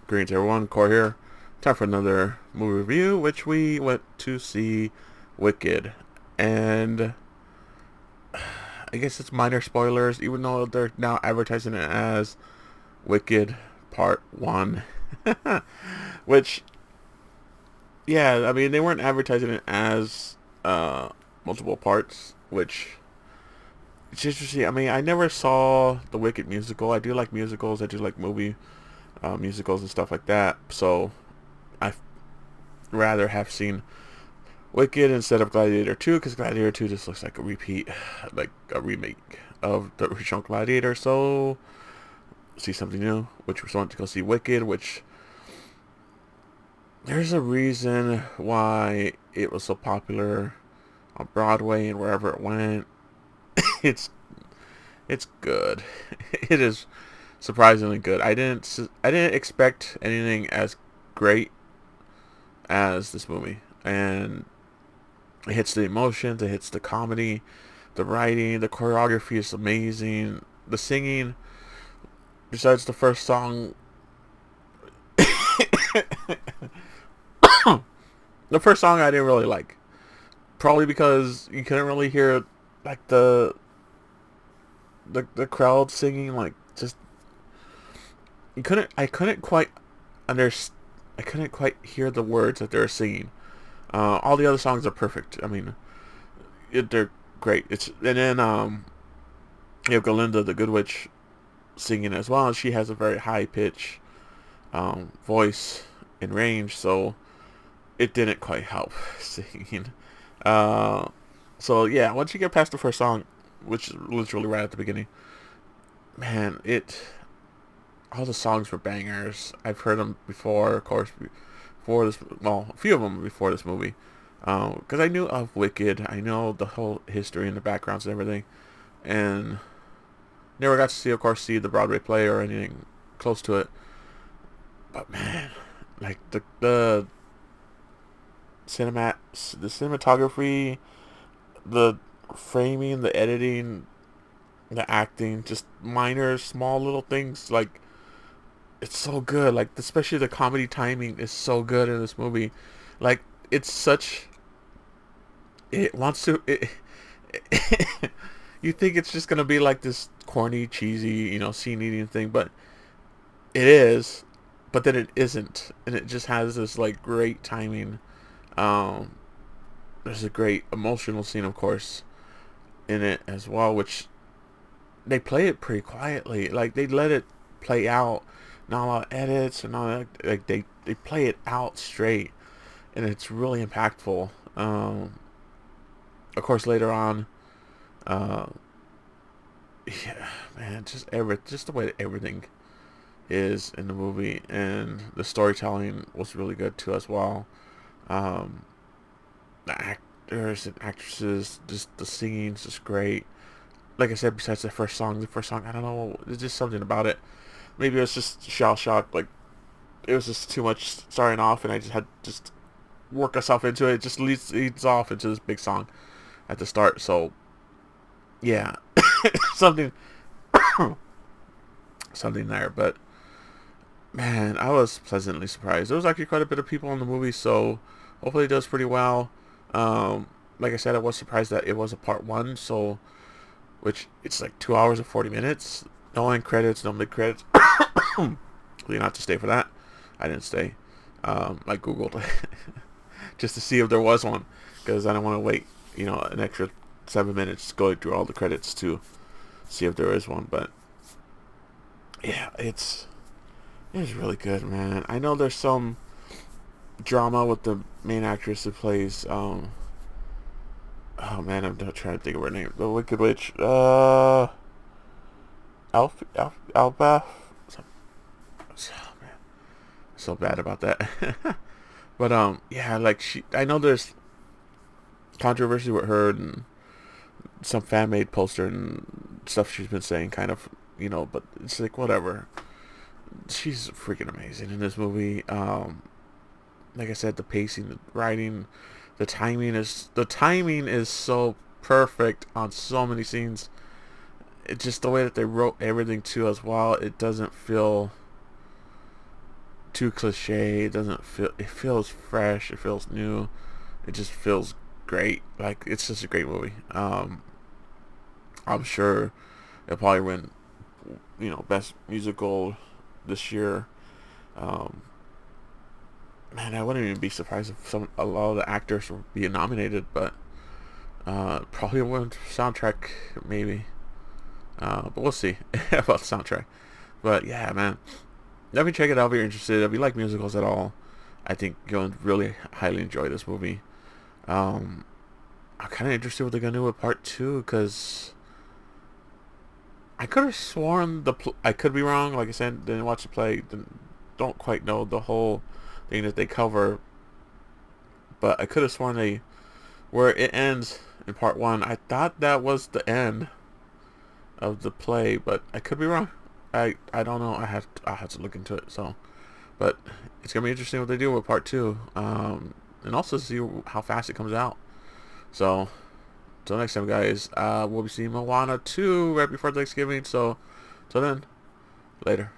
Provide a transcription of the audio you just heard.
Greetings everyone, Core here. Time for another movie review, which we went to see Wicked. And I guess it's minor spoilers, even though they're now advertising it as Wicked Part 1. Which, yeah, I mean, they weren't advertising it as multiple parts, which it's interesting. I mean, I never saw the Wicked musical. I do like musicals, I do like movie musicals and stuff like that. So I rather have seen Wicked instead of Gladiator 2, because Gladiator 2 just looks like a repeat, like a remake of the original Gladiator. So see something new, which we want to go see Wicked, which there's a reason why it was so popular on Broadway and wherever it went. it's it's good. It is surprisingly good. I didn't expect anything as great as this movie, and it hits the emotions, it hits the comedy, the writing, the choreography is amazing. The singing, besides the first song, the first song I didn't really like. Probably because you couldn't really hear like the crowd singing, like just you couldn't. I couldn't quite understand. I couldn't quite hear the words that they were singing. All the other songs are perfect. I mean, they're great. It's and then you have Galinda the Good Witch singing as well. She has a very high pitch voice and range, so it didn't quite help singing. Uh, so yeah, once you get past the first song, which is literally right at the beginning, man, it all the songs were bangers. I've heard them before, of course, before this. Well, a few of them before this movie, because I knew of Wicked. I know the whole history and the backgrounds and everything, and never got to see, of course, see the Broadway play or anything close to it. But man, like the cinematography, the framing, the editing, the acting, just minor, small little things. Like it's so good. Like especially the comedy timing is so good in this movie. Like it's such. It wants to. You think it's just gonna be like this corny, cheesy, scene eating thing, but it is. But then it isn't, and it just has this like great timing. Um, there's a great emotional scene, of course, in it as well, which they play it pretty quietly. Like they let it play out, not a lot of edits and all that. Like they play it out straight, and it's really impactful. Of course, later on, uh, yeah, man, just the way that everything is in the movie, and the storytelling was really good too as well. Um, the actors and actresses, just the singing's just great. Like I said, besides the first song, I don't know, there's just something about it. Maybe it was just shell shock, like it was just too much starting off, and I just had to just work myself into it. It just leads off into this big song at the start. So yeah, something something there. But man, I was pleasantly surprised. There was actually quite a bit of people in the movie, so hopefully it does pretty well. Um, like I said, I was surprised that it was a part one, so which it's like 2 hours and 40 minutes. No end credits, no mid credits. You don't have to stay for that. I didn't stay. I googled just to see if there was one, because I don't want to wait, an extra 7 minutes going through all the credits to see if there is one. But yeah, it's really good, man. I know there's some drama with the main actress who plays oh man, I'm not trying to think of her name. The Wicked Witch. Alpha. Oh man, so bad about that. But yeah, like I know there's controversy with her and some fan made poster and stuff she's been saying, kind of, But it's like whatever. She's freaking amazing in this movie. Like I said, the pacing, the writing, the timing is so perfect on so many scenes. It's just the way that they wrote everything too as well. It doesn't feel too cliche. It doesn't feel. It feels fresh. It feels new. It just feels great. Like it's just a great movie. I'm sure it'll probably win, best musical this year. Um, Man, I wouldn't even be surprised if a lot of the actors would be nominated, but probably win soundtrack maybe. But we'll see about the soundtrack. But yeah, man, definitely check it out if you're interested. If you like musicals at all, I think you'll really highly enjoy this movie. Um, I'm kind of interested what they're gonna do with part two, because I could have sworn I could be wrong. Like I said, didn't watch the play. Don't quite know the whole thing that they cover, but I could have sworn where it ends in part one. I thought that was the end of the play, but I could be wrong. I don't know. I have to look into it. So, but it's gonna be interesting what they do with part two, and also see how fast it comes out. So, till next time, guys. We'll be seeing Moana 2 right before Thanksgiving. So, till then, later.